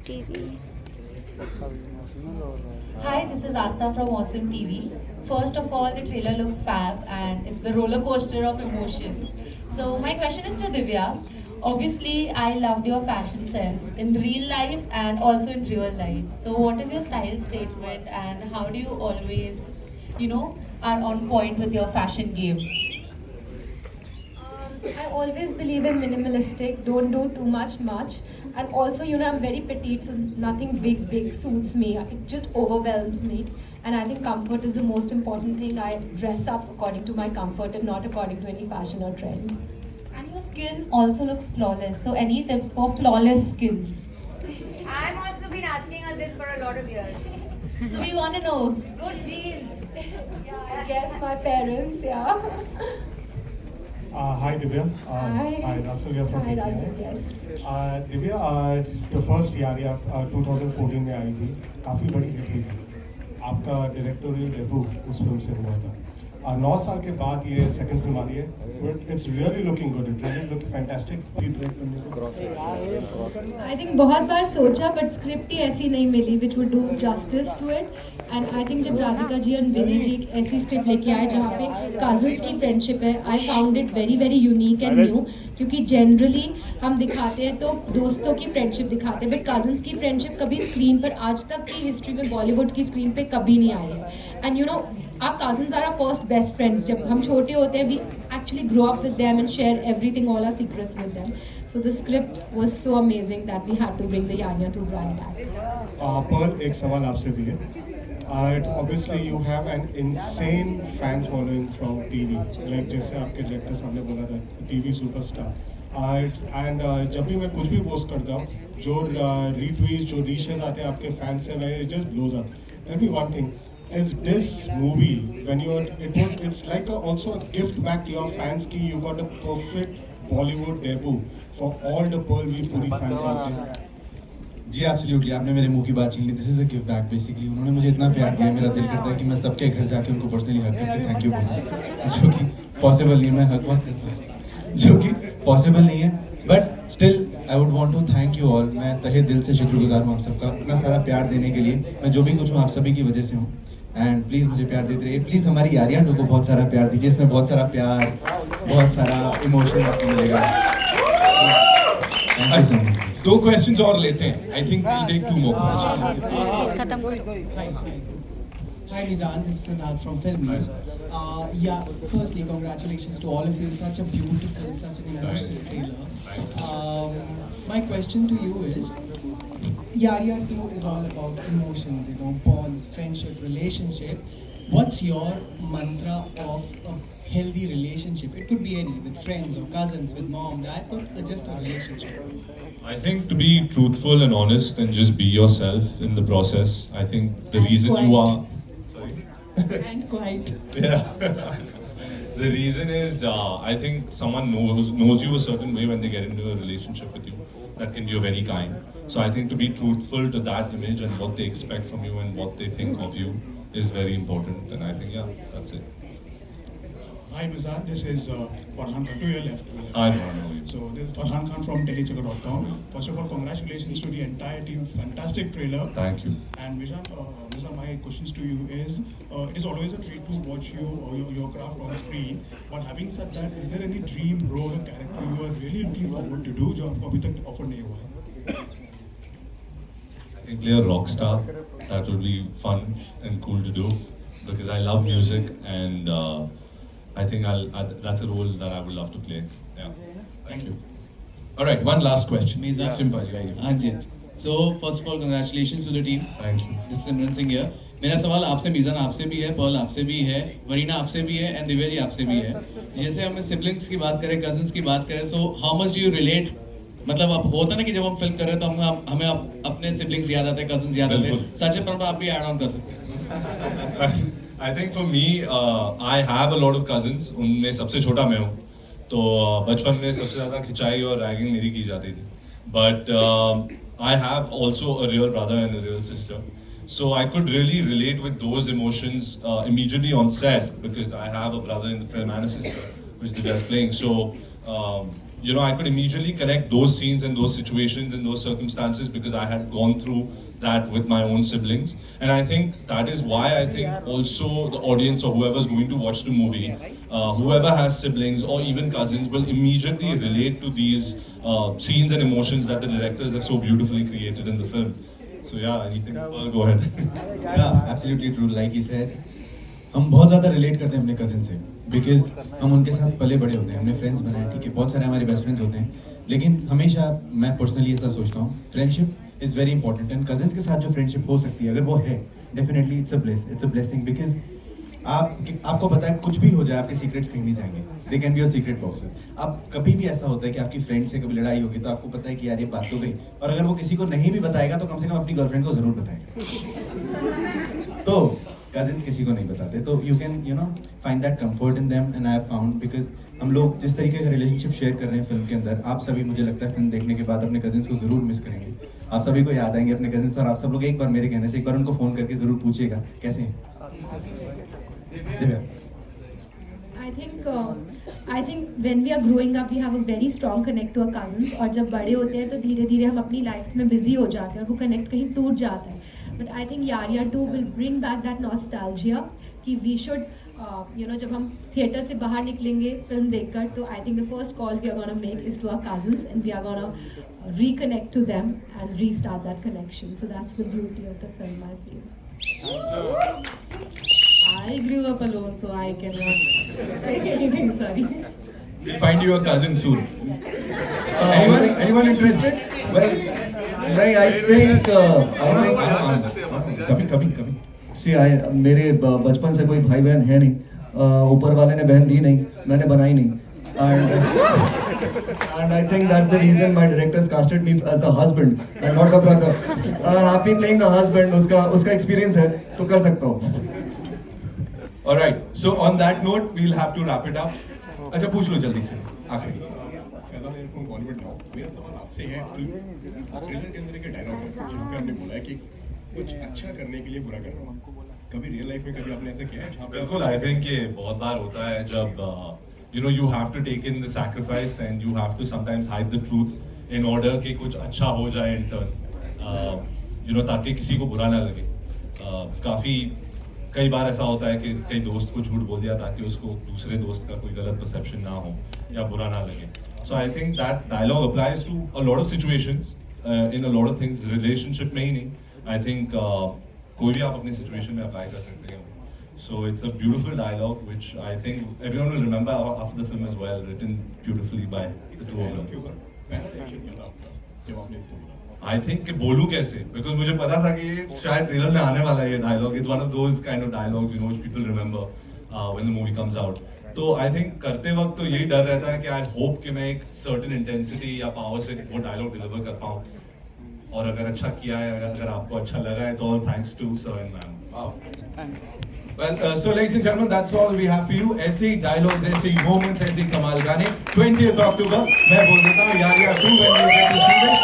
TV. Hi, this is Asta from Awesome TV. First of all, the trailer looks fab and it's the roller coaster of emotions. So, my question is to Divya. Obviously, I loved your fashion sense in real life and also in real life. So, what is your style statement and how do you always, are on point with your fashion game? I always believe in minimalistic, don't do too much. And also, I'm very petite, so nothing big suits me. It just overwhelms me. And I think comfort is the most important thing. I dress up according to my comfort and not according to any fashion or trend. And your skin also looks flawless. So, any tips for flawless skin? I've also been asking her this for a lot of years. So, we want to know. Good genes. Yeah, I guess my parents, yeah. Hi Divya. Hi. Russell here from Hi, PTI. Russell, yes. Divya your first यारिया 2014 में आई थी, काफ़ी बड़ी hit हुई थी। आपका directorial debut उस film से हुआ था। 9 साल के बाद ये सेकंड फिल्म आ रही है, but it's really looking good, it really look fantastic. I think बहुत बार सोचा बट स्क्रिप्ट ही ऐसी नहीं मिली which would do justice to it and I think जब राधिका जी और विनय जी एक ऐसी स्क्रिप्ट लेके आए जहाँ पे कजन्स की फ्रेंडशिप है, I found it very very unique and new, क्योंकि जनरली हम दिखाते हैं तो दोस्तों की फ्रेंडशिप दिखाते हैं बट कजन्स की फ्रेंडशिप कभी स्क्रीन पर आज तक की हिस्ट्री में बॉलीवुड की स्क्रीन पे कभी नहीं आई है। And our cousins are our first best friends. जब हम छोटे होते हैं, we actually grow up with them and share everything, all our secrets with them. So the script was so amazing that we had to bring the Yanya to brand back. Pearl, एक सवाल आपसे भी है। Obviously you have an insane fan following from TV, like जैसे आपके director साहब ने बोला था, TV superstar. And जब भी मैं कुछ भी पोस्ट करता हूँ, जो रीट्वीट, जो रीशेज आते हैं आपके फैंस से, it just blows up. Tell me one thing. Is this movie when it's like also a gift back to your fans कि you got a perfect Bollywood debut for all the Pearl V पूरी fans out there? जी absolutely, आपने मेरे मुंह की बात छीन ली। This is a give back basically. उन्होंने मुझे इतना प्यार दिया, मेरा दिल करता है कि मैं सबके घर जाके उनको पर्सनली हक करके थैंक यू बोलूँ, जो कि पॉसिबल नहीं है। मैं हक बहुत करता हूँ, जो कि पॉसिबल नहीं है, but still I would want to thank you all. मैं तहे दिल से शुक्रगुजार हूँ आप सबका इतना सारा प्यार देने के लिए। मैं जो भी कुछ हूँ आप सभी की वजह से हूँ, एंड प्लीज़ मुझे प्यार देते रहिए। प्लीज़ हमारी यारियाँ को बहुत सारा प्यार दीजिए, इसमें बहुत सारा प्यार, बहुत सारा इमोशन आपको मिलेगा। Thank you so much. 2 questions और लेते हैं। I think we'll take 2 more questions. Please खत्म करो। Hi Nizan, this is Siddharth from Filmies. Yeah, firstly, congratulations to all of you. Such a beautiful, such an emotional trailer. My question to you is, Yariya 2 is all about emotions, bonds, friendship, relationship. What's your mantra of a healthy relationship? It could be any, with friends or cousins, with mom, dad, or just a relationship. I think to be truthful and honest and just be yourself in the process. I think the reason you are... Sorry? And quiet. Yeah. The reason is, I think someone knows you a certain way when they get into a relationship with you. That can be of any kind. So I think to be truthful to that image and what they expect from you and what they think of you is very important. And I think, yeah, that's it. Hi Nizar, this is Farhan Khan to your left. Hi, Farhan. So this is Farhan Khan from DelhiChakka.com. First of all, congratulations to the entire team. Fantastic trailer. Thank you. And Nizar, my questions to you is, it is always a treat to watch you or your craft on screen. But having said that, is there any dream role or character you are really looking forward to do जो आपको अभी तक offer नहीं हुआ है? I think play a rock star. That would be fun and cool to do because I love music and I think that's a role that I would love to play. Yeah. Thank you. All right, one last question. Mizan. Simple. Anjit. So first of all, congratulations to the team. Thank you. This is Simran Singh here. मेरा सवाल आपसे, मीज़ान आपसे भी है, Perl आपसे भी है, वरीना आपसे भी है एंड दिव्या जी आपसे भी है। जैसे हम सिबलिंग्स की बात करें, कजन्स की बात करें, so how much do you relate? मतलब अब होता ना कि जब हम फिल्म कर रहे हैं तो हमें अपने सिबलिंग्स याद आते हैं, कजन्स याद आते हैं। सच है, पर आप भी ऐड ऑन कर सकते हैं। I think for me, I have a lot of cousins. उनमें सबसे छोटा मैं हूँ, तो बचपन में सबसे ज़्यादा खिंचाई और रैगिंग मेरी की जाती थी. But I have also a real brother and a real sister, so I could really relate with those emotions immediately on set because I have a brother in the film and a sister, which Divya is playing. So you know, I could immediately connect those scenes and those situations and those circumstances because I had gone through that with my own siblings. And I think that is why I think also the audience or whoever's going to watch the movie, whoever has siblings or even cousins will immediately relate to these scenes and emotions that the directors have so beautifully created in the film. So yeah, anything, go ahead. Yeah, absolutely true. Like he said, हम बहुत ज़्यादा relate करते हैं अपने cousin से because हम उनके साथ पले बड़े होते हैं, हमने फ्रेंड्स बनाए, ठीक है, बहुत सारे हमारे बेस्ट फ्रेंड्स होते हैं, लेकिन हमेशा मैं पर्सनली ऐसा सोचता हूँ friendship is very important and cousins के साथ जो फ्रेंडशिप हो सकती है अगर वो है definitely it's a blessing because आपको पता है कुछ भी हो जाए आपके सीक्रेट्स कहीं नहीं जाएंगे, they can be your secret boxes. अब कभी भी ऐसा होता है कि आपकी फ्रेंड से कभी लड़ाई होगी तो आपको पता है कि यार ये बात तो गई, और अगर वो किसी को नहीं भी बताएगा तो कम से कम अपनी गर्लफ्रेंड को जरूर बताएगा. तो कजिन्स किसी को नहीं बताते, तो you can you know find that comfort in them and I have found because हम लोग जिस तरीके का रिलेशनशिप शेयर कर रहे हैं फिल्म के अंदर, आप सभी मुझे लगता है फिल्म देखने के बाद अपने कजिन्स को जरूर मिस करेंगे, आप सभी को याद आएंगे अपने कजिन्स, और आप सब लोग एक बार मेरे कहने से एक बार उनको फोन करके जरूर पूछिएगा कैसे हैं. Divya. I think when we are growing up we have a very strong connect to our cousins, और जब बड़े होते हैं तो धीरे धीरे हम अपनी लाइफ में बिजी हो जाते हैं और वो कनेक्ट कहीं टूट जाता है. But I think Yaariyan 2 will bring back that nostalgia कि वी शुड यू नो जब हम थिएटर से बाहर निकलेंगे फिल्म देखकर, तो I think the first call we are gonna make is to our cousins and we are gonna reconnect to them and restart that connection. So that's the beauty of the film, I feel. I grew up alone, so I cannot say anything. Sorry. We'll find you a cousin soon. Anyone interested? Well, I think कभी see, मेरे बचपन से कोई भाई बहन है नहीं, ऊपर वाले ने बहन दी नहीं, मैंने बनाई नहीं, and I think that's the reason my directors casted me as the husband and not the brother. Happy playing the husband, उसका experience है तो कर सकता हूँ. All right. So on that note, we'll have to wrap it up. अच्छा पूछ लो जल्दी से आखिरी. Faizan earphone Bollywood now. मेरा सवाल आपसे है, ट्रेलर के अंदर एक डायलॉग है जहाँ पे हमने बोला है कि कुछ अच्छा करने के लिए बुरा कर रहा हूँ. कभी रियल लाइफ में कभी आपने ऐसा किया है जहाँ पे? बिल्कुल, आई थिंक ये बहुत बार होता है जब you know you have to take in the sacrifice and you have to sometimes hide the truth in order कि कुछ अच्छा हो जाए in turn, you know ताकि किसी को बुरा ना लगे. कई बार ऐसा होता है कि कई दोस्त को झूठ बोल दिया ताकि उसको दूसरे दोस्त का कोई गलत परसेप्शन ना हो या बुरा ना लगे. So I think that dialogue applies to a lot of situations in a lot of things, relationship में ही नहीं. आई थिंक कोई भी आप अपनी सिचुएशन में अप्लाई कर सकते हैं. So it's a beautiful dialogue which I think everyone will remember after the film as well, written beautifully by the two of them. पहला रिएक्शन क्या था आपका जब आपने इसको बोला? आई थिंक कि बोलूँ कैसे, बिकॉज मुझे पता था कि ये शायद ट्रेलर में आने वाला है ये dialogue. It's one of those kind of dialogues you know which people remember when the movie comes out. तो आई थिंक करते वक्त तो यही डर रहता है कि आई होप कि मैं एक सर्टेन इंटेंसिटी या पावर से वो डायलॉग डिलीवर कर पाऊँ, और अगर अच्छा किया है, अगर आपको अच्छा लगा, it's all thanks to sir and ma'am. Well, so ladies and gentlemen, that's all we have for you. ऐसे ही dialogues, ऐसे ही moments, ऐसे ही कमाल गाने. 20th October, मैं बोल देता हूँ यारिया 2 when you get to see this.